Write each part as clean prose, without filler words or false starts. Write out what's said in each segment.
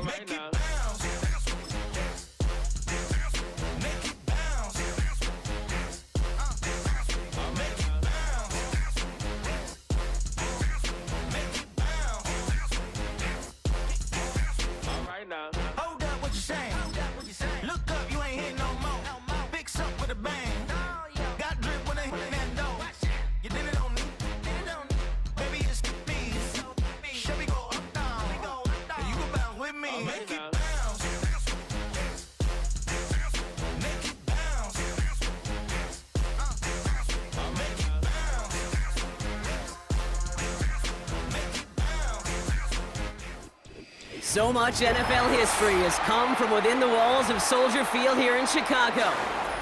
Make it bounce. Make it bounce. Make it bounce. Make it bounce. All right now. Hold up, what you saying? Look up, you ain't hitting no more. Fix up with a bang. Got drip when they hit that door. You did it on me. Baby, it's me. Should we go up, down? And you go bounce with me. Make it bounce. Make it bounce. Make it bounce. Make it bounce. So much NFL history has come from within the walls of Soldier Field here in Chicago.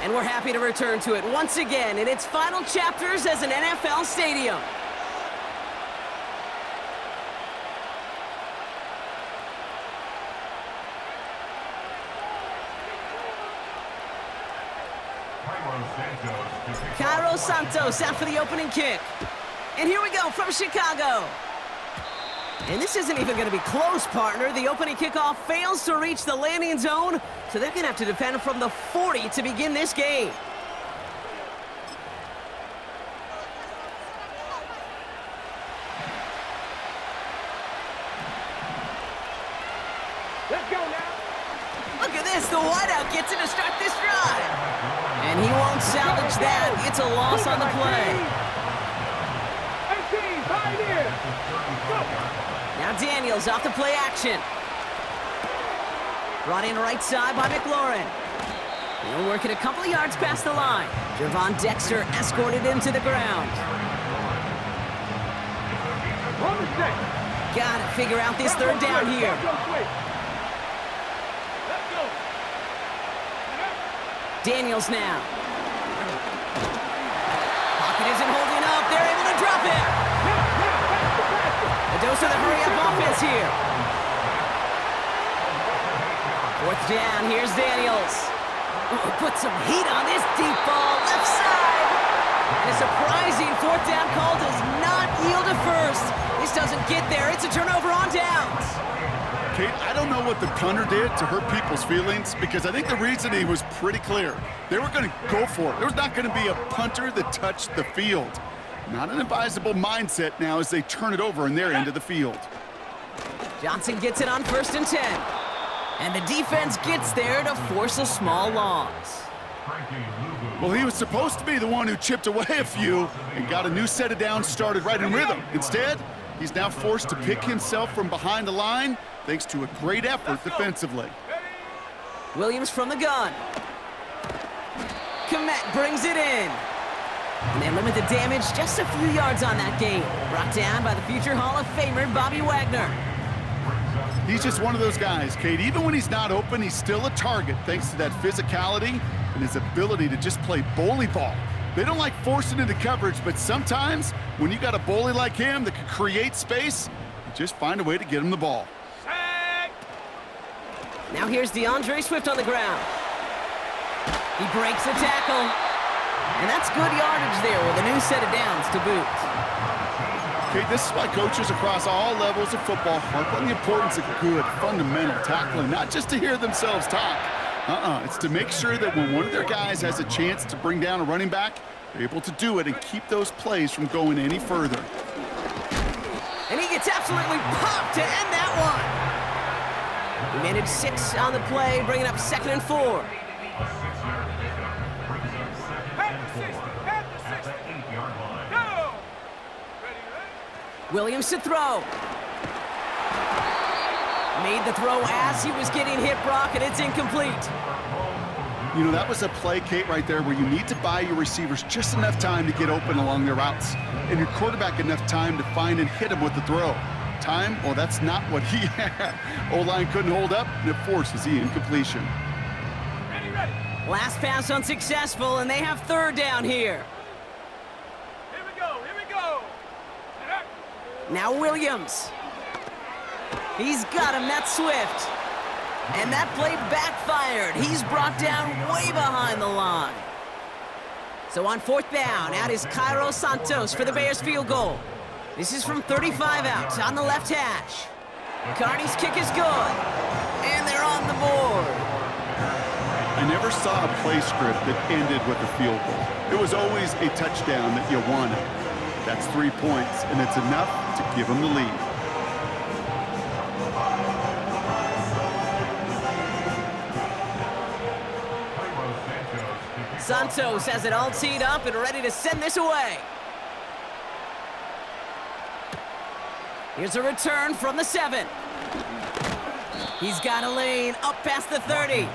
And we're happy to return to it once again in its final chapters as an NFL stadium. Cairo Santos out for the opening kick. And here we go from Chicago. And this isn't even going to be close, partner. The opening kickoff fails to reach the landing zone, so they're going to have to defend from the 40 to begin this game. Let's go now. Look at this. The wideout gets it to start this drive. And he won't salvage that. It's a loss on the play. 18, pioneer. Go. Now Daniels off the play action. Brought in right side by McLaurin. He'll work it a couple of yards past the line. Javon Dexter escorted him to the ground. On the set. Gotta figure out this third down here. Let's go. Daniels now. Pocket isn't holding up. They're able to drop it. A dose of the hurry-up offense here. Fourth down, here's Daniels. Ooh, put some heat on this deep ball, left side. And a surprising fourth down call does not yield a first. This doesn't get there, it's a turnover on downs. Kate, I don't know what the punter did to hurt people's feelings because I think the reasoning was pretty clear. They were going to go for it. There was not going to be a punter that touched the field. Not an advisable mindset now as they turn it over in their end of the field. Johnson gets it on 1st and 10. And the defense gets there to force a small loss. Well, he was supposed to be the one who chipped away a few and got a new set of downs started right in rhythm. Instead, he's now forced to pick himself from behind the line thanks to a great effort defensively. Williams from the gun. Komet brings it in. And they limit the damage just a few yards on that game. Brought down by the future Hall of Famer Bobby Wagner. He's just one of those guys, Kate. Even when he's not open, he's still a target thanks to that physicality and his ability to just play bully ball. They don't like forcing into coverage, but sometimes when you got a bully like him that can create space, you just find a way to get him the ball. Now here's DeAndre Swift on the ground. He breaks the tackle. And that's good yardage there with a new set of downs to boot. Okay, this is why coaches across all levels of football harp on the importance of good, fundamental tackling, not just to hear themselves talk. It's to make sure that when one of their guys has a chance to bring down a running back, they're able to do it and keep those plays from going any further. And he gets absolutely popped to end that one. He managed 6 on the play, bringing up 2nd and 4. Williams to throw. Made the throw as he was getting hit, Brock, and it's incomplete. You know, that was a play, Kate, right there where you need to buy your receivers just enough time to get open along their routes, and your quarterback enough time to find and hit him with the throw. Time, well, that's not what he had. O-line couldn't hold up, and it forces the incompletion. Ready. Last pass unsuccessful, and they have 3rd down here. Here we go. Now Williams. He's got him, that's Swift. And that play backfired. He's brought down way behind the line. So on 4th down, out is Cairo Santos for the Bears field goal. This is from 35 out on the left hash. Carney's kick is good. they're on the board. I never saw a play script that ended with a field goal. It was always a touchdown that you wanted. That's 3 points, and it's enough to give them the lead. Santos has it all teed up and ready to send this away. Here's a return from the 7. He's got a lane up past the 30.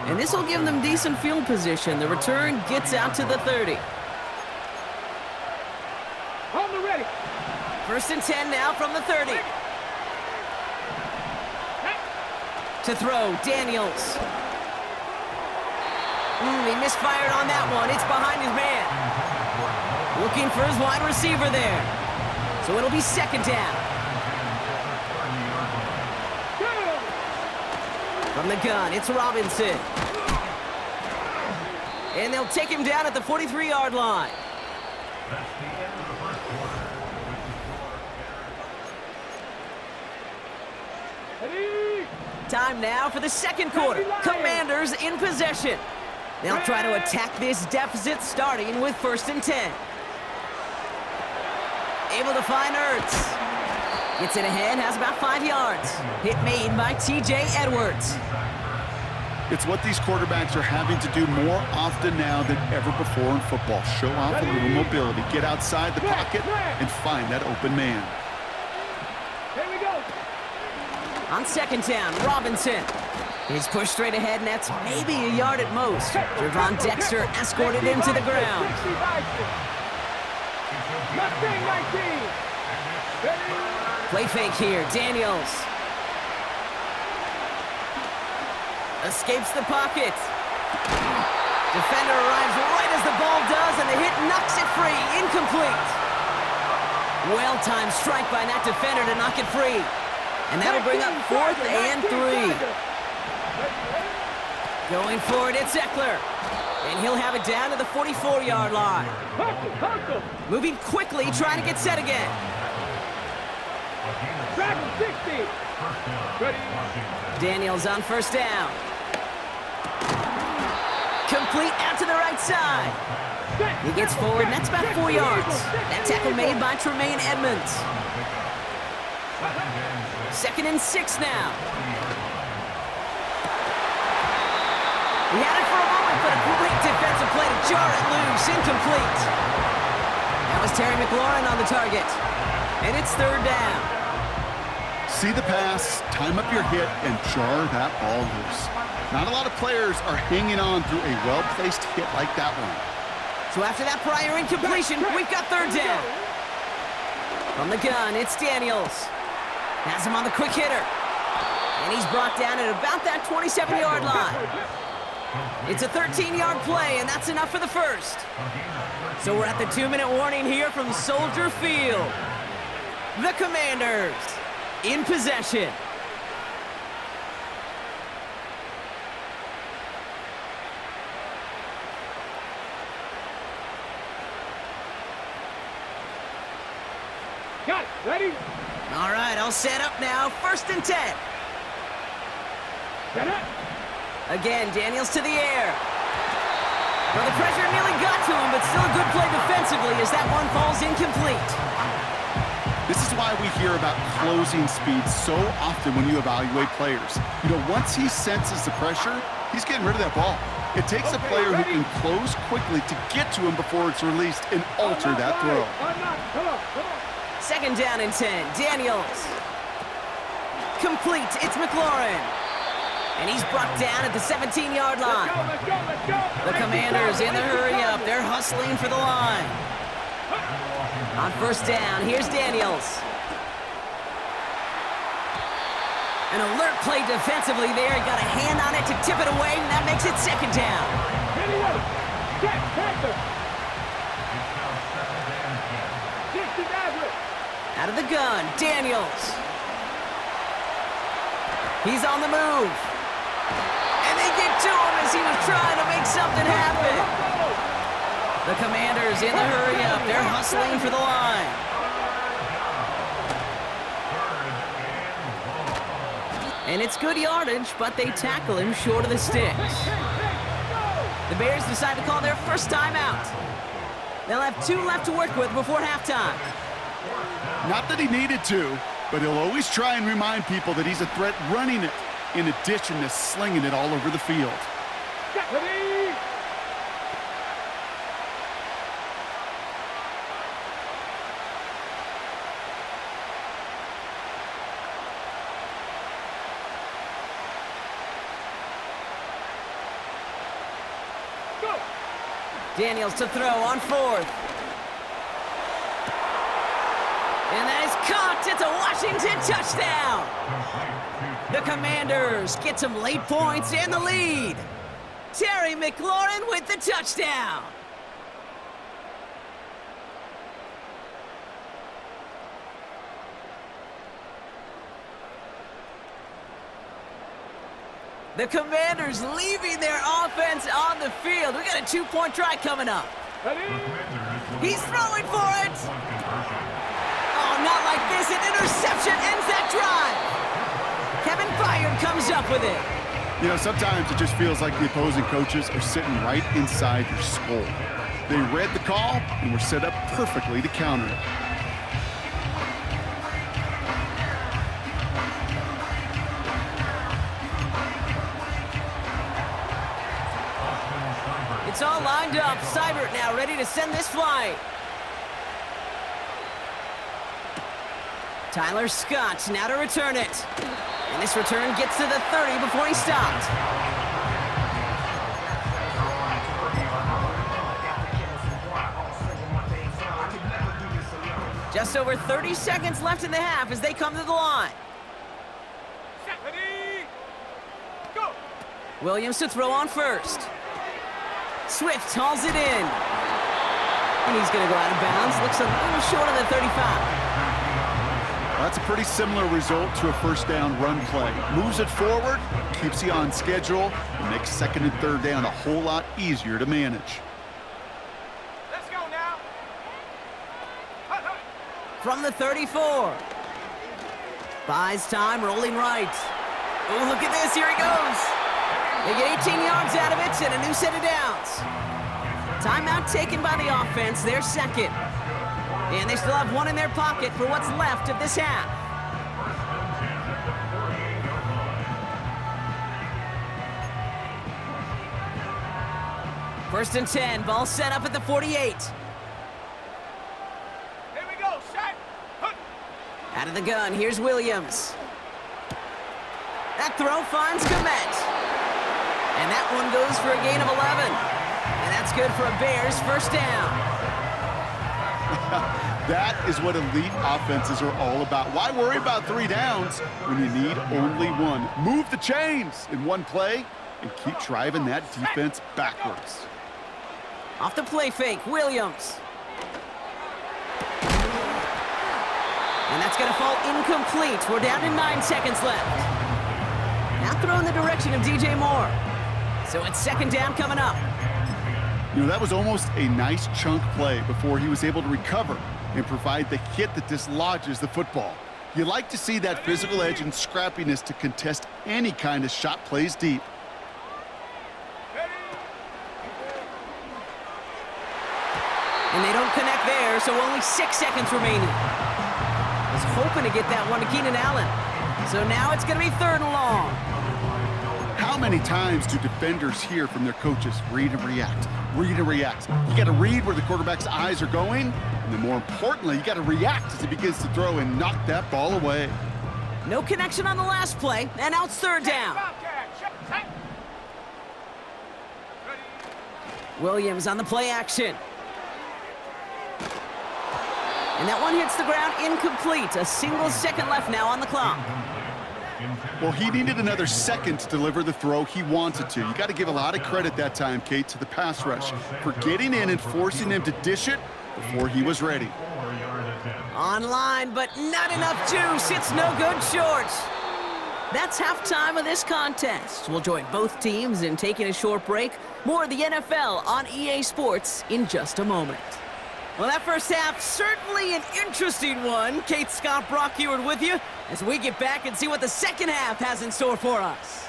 And this will give them decent field position. The return gets out to the 30. On the ready. 1st and 10 now from the 30. To throw, Daniels. He misfired on that one. It's behind his man. Looking for his wide receiver there. So it'll be 2nd down. From the gun, it's Robinson. And they'll take him down at the 43-yard line. Time now for the 2nd quarter. Commanders in possession. They'll try to attack this deficit starting with 1st and 10. Able to find Ertz. Gets it ahead, has about 5 yards. Hit made by T.J. Edwards. It's what these quarterbacks are having to do more often now than ever before in football. Show off a little mobility, get outside the pocket, and find that open man. Here we go. On 2nd down, Robinson. He's pushed straight ahead, and that's maybe a yard at most. Javon Dexter escorted him to the ground. Play fake here, Daniels. Escapes the pocket. Defender arrives right as the ball does, and the hit knocks it free. Incomplete. Well-timed strike by that defender to knock it free. And that'll bring up 4th and 3. Going for it, it's Eckler. And he'll have it down to the 44-yard line. Moving quickly, trying to get set again. Daniels on 1st down. Complete out to the right side. He gets forward, and that's about 4 yards. That tackle made by Tremaine Edmonds. 2nd and 6 now. He had it for a moment, but a great defensive play to jar it loose. Incomplete. That was Terry McLaurin on the target. And it's 3rd down. See the pass, time up your hit, and jar that ball loose. Not a lot of players are hanging on through a well-placed hit like that one. So after that prior incompletion, we've got 3rd down. From the gun, it's Daniels. Has him on the quick hitter. And he's brought down at about that 27-yard line. It's a 13-yard play, and that's enough for the 1st. So we're at the 2-minute warning here from Soldier Field. The Commanders in possession. Got it. Ready? All right, I'll set up now. 1st and 10. Get it. Again, Daniels to the air. Well, the pressure nearly got to him, but still a good play defensively as that one falls incomplete. This is why we hear about closing speed so often when you evaluate players. You know, once he senses the pressure, he's getting rid of that ball. It takes a player who can close quickly to get to him before it's released and alter that throw. Come on. 2nd down and 10. Daniels. Complete. It's McLaurin. And he's brought down at the 17-yard line. Let's go. The Commanders in the hurry-up. They're hustling for the line. On 1st down, here's Daniels. An alert play defensively there. He got a hand on it to tip it away, and that makes it 2nd down. Out of the gun, Daniels. He's on the move. And they get to him as he was trying to make something happen. The Commanders in the hurry-up. They're hustling for the line. And it's good yardage, but they tackle him short of the sticks. The Bears decide to call their first timeout. They'll have 2 left to work with before halftime. Not that he needed to, but he'll always try and remind people that he's a threat running it, in addition to slinging it all over the field. Ready? Go! Daniels to throw on 4th. And that is caught. It's a Washington touchdown. The Commanders get some late points and the lead. Terry McLaurin with the touchdown. The Commanders leaving their offense on the field. We got a 2-point try coming up. Ready? He's throwing for it. Oh, not like this. An interception ends that drive. Kevin Byard comes up with it. You know, sometimes it just feels like the opposing coaches are sitting right inside your skull. They read the call and were set up perfectly to counter it. It's all lined up. Seibert now ready to send this flight. Tyler Scott now to return it. And this return gets to the 30 before he stopped. Just over 30 seconds left in the half as they come to the line. Ready? Go! Williams to throw on 1st. Swift hauls it in. And he's going to go out of bounds. Looks a little short of the 35. That's a pretty similar result to a first down run play. Moves it forward, keeps you on schedule, and makes 2nd and 3rd down a whole lot easier to manage. Let's go now. From the 34. Buys time, rolling right. Oh, look at this. Here he goes. They get 18 yards out of it and a new set of downs. Timeout taken by the offense, their 2nd. And they still have 1 in their pocket for what's left of this half. First and 10, ball set up at the 48. Here we go, set. Out of the gun, here's Williams. That throw finds Komet. And that one goes for a gain of 11. And that's good for a Bears first down. That is what elite offenses are all about. Why worry about 3 downs when you need only 1? Move the chains in one play and keep driving that defense backwards. Off the play fake, Williams. And that's going to fall incomplete. We're down to 9 seconds left. Now throw in the direction of DJ Moore. So it's 2nd down coming up. You know, that was almost a nice chunk play before he was able to recover and provide the hit that dislodges the football. You like to see that physical edge and scrappiness to contest any kind of shot plays deep. And they don't connect there, so only 6 seconds remaining. Was hoping to get that one to Keenan Allen. So now it's going to be 3rd and long. How many times do defenders hear from their coaches, read and react, read and react? You got to read where the quarterback's eyes are going, and then more importantly, you got to react as he begins to throw and knock that ball away. No connection on the last play, and now it's 3rd down. Williams on the play action. And that one hits the ground incomplete. A single second left now on the clock. Well, he needed another second to deliver the throw he wanted to. You got to give a lot of credit that time, Kate, to the pass rush for getting in and forcing him to dish it before he was ready. Online, but not enough juice. It's no good short. That's halftime of this contest. We'll join both teams in taking a short break. More of the NFL on EA Sports in just a moment. Well, that first half, certainly an interesting one. Kate, Scott, Brock Ewart with you as we get back and see what the second half has in store for us.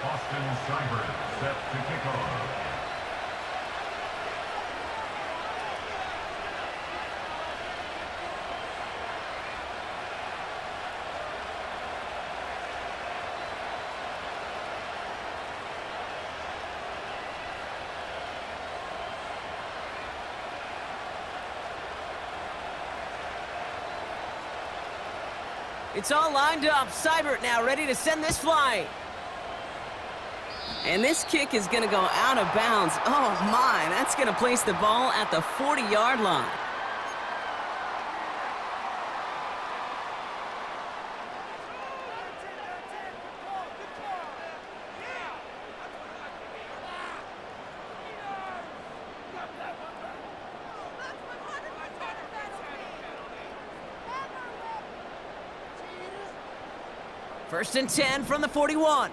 Austin Seibert set to kick off. It's all lined up. Seibert now ready to send this flying. And this kick is going to go out of bounds. Oh, my. That's going to place the ball at the 40-yard line. First and 10 from the 41.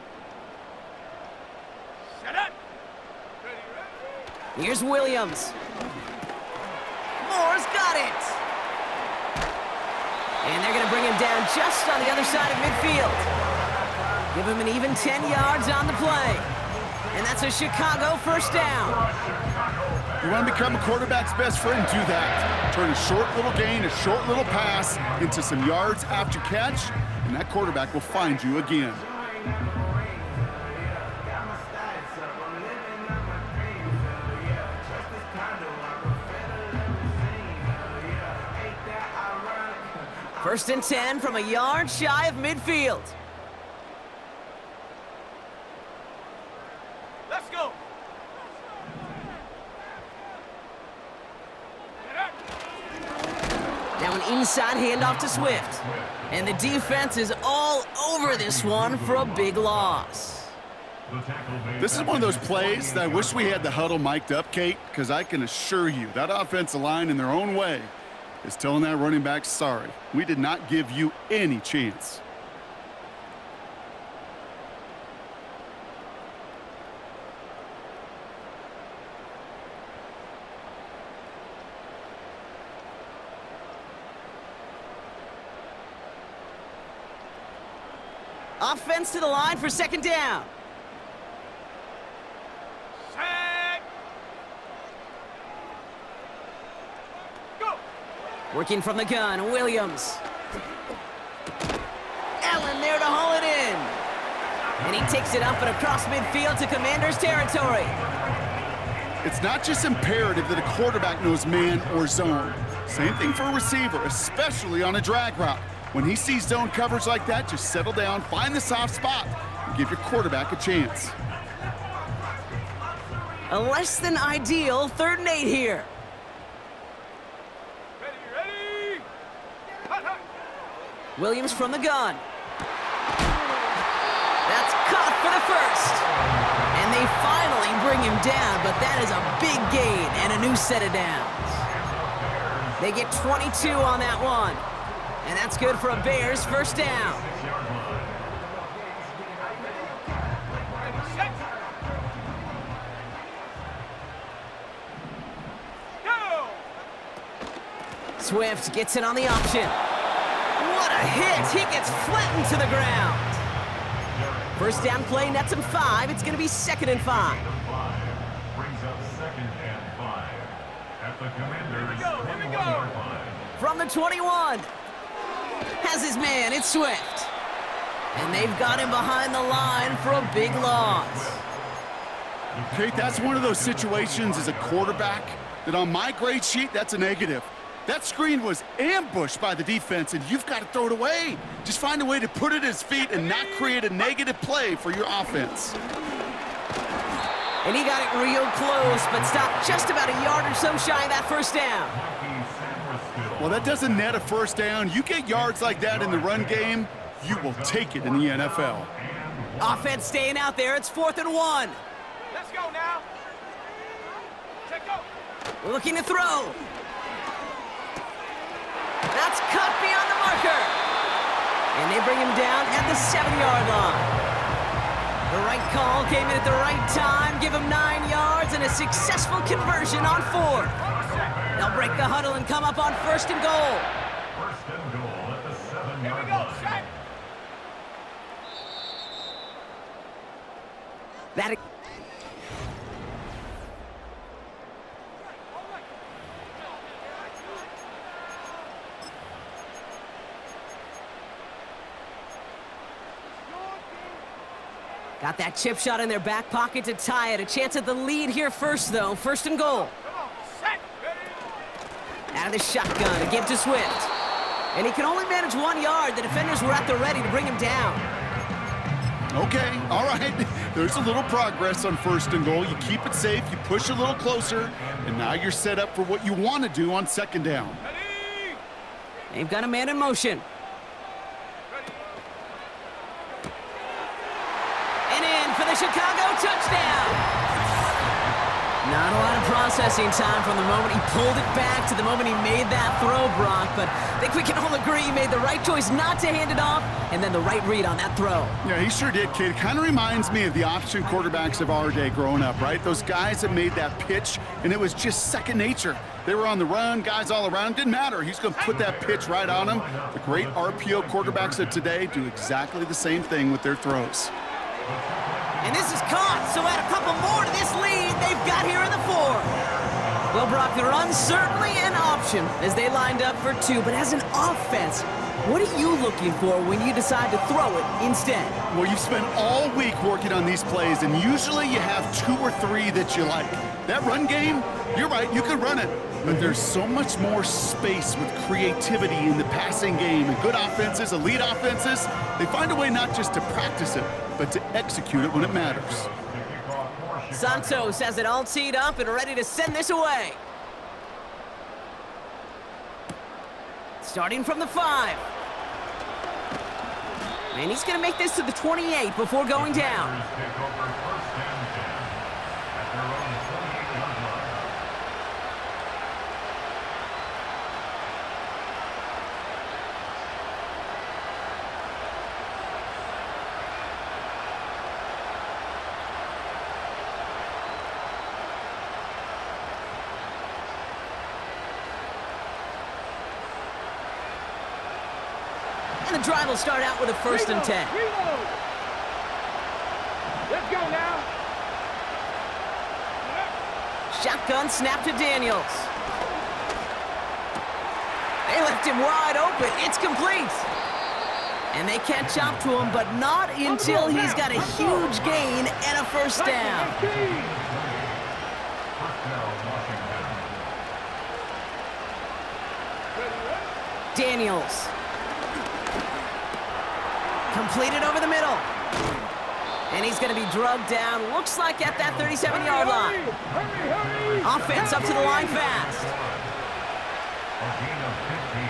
Shut up. Here's Williams. Moore's got it. And they're going to bring him down just on the other side of midfield. Give him an even 10 yards on the play. And that's a Chicago first down. You want to become a quarterback's best friend, do that. Turn a short little gain, a short little pass into some yards after catch, and that quarterback will find you again. First and 10 from a yard shy of midfield. Let's go. Now an inside handoff to Swift. And the defense is all over this one for a big loss. This is one of those plays that I wish we had the huddle mic'd up, Kate, because I can assure you that offensive line in their own way is telling that running back, sorry, we did not give you any chance. Offense to the line for second down. Set. Go. Working from the gun, Williams. Allen there to haul it in. And he takes it up and across midfield to Commander's territory. It's not just imperative that a quarterback knows man or zone. Same thing for a receiver, especially on a drag route. When he sees zone coverage like that, just settle down, find the soft spot, and give your quarterback a chance. A less than ideal 3rd and 8 here. Ready. Hot, hot. Williams from the gun. That's caught for the first. And they finally bring him down, but that is a big gain and a new set of downs. They get 22 on that one. And that's good for a Bears first down. Set. Go. Swift gets it on the option. What a hit! He gets flattened to the ground. First down play nets him 5. It's going to be 2nd and 5. Brings up 2nd and 5 at the Commander's Here we go. From the 21. Has his man, it's Swift. And they've got him behind the line for a big loss. Kate, that's one of those situations as a quarterback that on my grade sheet, that's a negative. That screen was ambushed by the defense, and you've got to throw it away. Just find a way to put it at his feet and not create a negative play for your offense. And he got it real close, but stopped just about a yard or so shy of that first down. Well, that doesn't net a first down. You get yards like that in the run game, you will take it in the NFL. Offense staying out there. It's 4th and 1. Let's go now. Check go. Looking to throw. That's cut beyond the marker. And they bring him down at the 7-yard line. The right call came in at the right time, give him 9 yards and a successful conversion on 4th. They'll break the huddle and come up on 1st and goal. First and goal at the 7-yard Go, line. set. That got that chip shot in their back pocket to tie it. A chance at the lead here first, though. 1st and goal. Come on, set. Ready. Out of the shotgun, a give to Swift. And he can only manage 1 yard. The defenders were at the ready to bring him down. Okay, all right. There's a little progress on 1st and goal. You keep it safe, you push a little closer, and now you're set up for what you want to do on 2nd down. Ready. They've got a man in motion. Ready. And in for the Chicago touchdown. Not a lot of processing time from the moment he pulled it back to the moment he made that throw, Brock, but I think we can all agree he made the right choice not to hand it off, and then the right read on that throw. Yeah, he sure did, kid. Kind of reminds me of the option quarterbacks of our day growing up, right? Those guys that made that pitch, and it was just second nature. They were on the run, guys all around. Didn't matter. He's going to put that pitch right on them. The great RPO quarterbacks of today do exactly the same thing with their throws. And this is caught, so add a couple more to this lead they've got here in the 4th. Well, Brock, the run's certainly an option as they lined up for 2, but as an offense, what are you looking for when you decide to throw it instead? Well, you've spent all week working on these plays, and usually you have 2 or 3 that you like. That run game, you're right, you could run it. But there's so much more space with creativity in the passing game. And good offenses, elite offenses, they find a way not just to practice it, but to execute it when it matters. Santos has it all teed up and ready to send this away. Starting from the 5. And he's going to make this to the 28 before going down. Take over 1st and 10 at their own 28-yard line. And the drive will start out with a 1st and 10. Reload. Let's go now. Shotgun snap to Daniels. They left him wide open. It's complete. And they catch up to him, but not until he's got a huge gain and a 1st down. First down, Washington. Daniels. Completed over the middle. And he's going to be drugged down, looks like at that 37-yard line. Hurry. Offense up to the line fast. A gain of 15.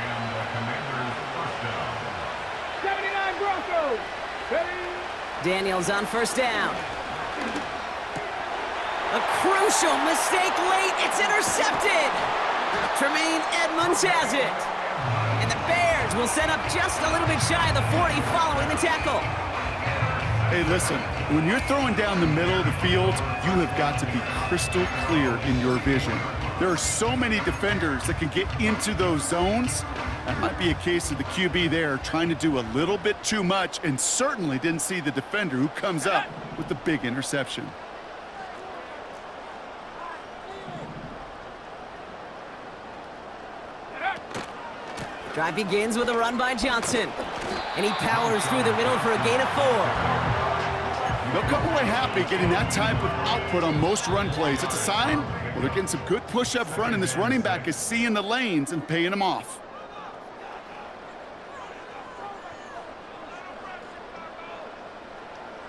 And the Commanders' first down. 79 Broncos. Ready. Daniels on 1st down. A crucial mistake late. It's intercepted. Tremaine Edmonds has it. And the Bears will set up just a little bit shy of the 40 following the tackle. Hey, listen, when you're throwing down the middle of the field, you have got to be crystal clear in your vision. There are so many defenders that can get into those zones. That might be a case of the QB there trying to do a little bit too much and certainly didn't see the defender who comes up with the big interception. Drive begins with a run by Johnson. And he powers through the middle for a gain of 4. They'll come away happy getting that type of output on most run plays. It's a sign, well, they're getting some good push up front, and this running back is seeing the lanes and paying them off.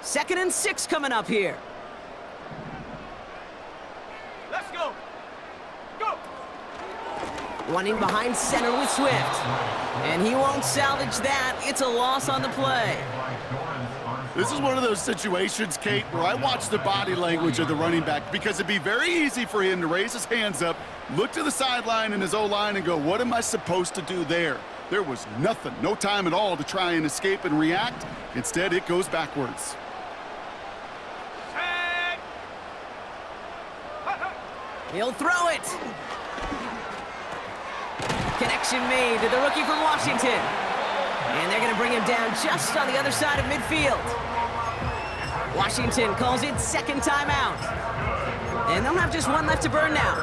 Second and 6 coming up here. Let's go. Go. Running behind center with Swift. And he won't salvage that. It's a loss on the play. By Dorrance This is one of those situations, Kate, where I watch the body language of the running back because it'd be very easy for him to raise his hands up, look to the sideline in his O-line and go, what am I supposed to do there? There was nothing, no time at all to try and escape and react. Instead, it goes backwards. He'll throw it. Connection made to the rookie from Washington. And they're going to bring him down just on the other side of midfield. Washington calls it second timeout. And they'll have just one left to burn now.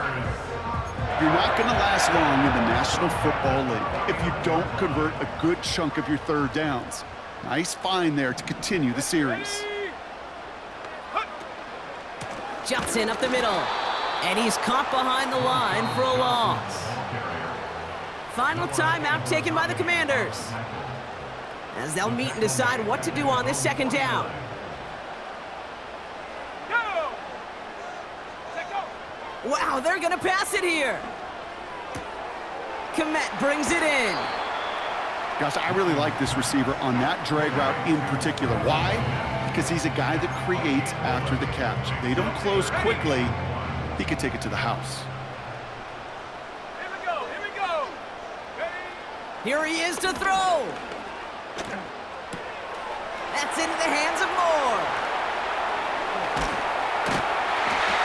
You're not going to last long in the National Football League if you don't convert a good chunk of your third downs. Nice find there to continue the series. Johnson up the middle. And he's caught behind the line for a loss. Final timeout taken by the Commanders, as they'll meet and decide what to do on this second down. Wow, they're going to pass it here. Komet brings it in. Gosh, I really like this receiver on that drag route in particular. Why? Because he's a guy that creates after the catch. They don't close quickly. He could take it to the house. Here we go. Ready? Here he is to throw. That's into the hands of Moore.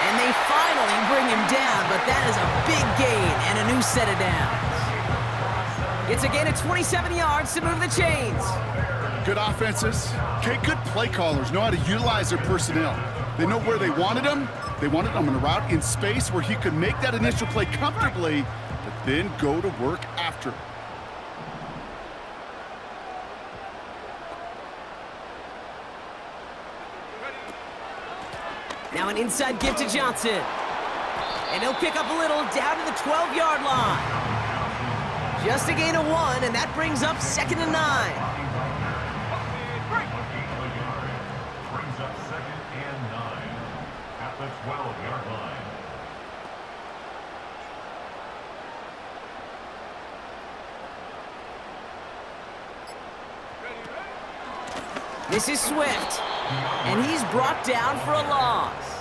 And they finally bring him down, but that is a big gain and a new set of downs. It's a gain of 27 yards to move the chains. Good offenses. Okay, good play callers know how to utilize their personnel. They know where they wanted him. They wanted him on a route in space where he could make that initial play comfortably, but then go to work after. Now an inside give to Johnson. And he'll pick up a little down to the 12-yard line. Just a gain of 1, and that brings up 2nd and 9. Brings up 2nd and 9 at the 12-yard line. This is Swift, and he's brought down for a loss.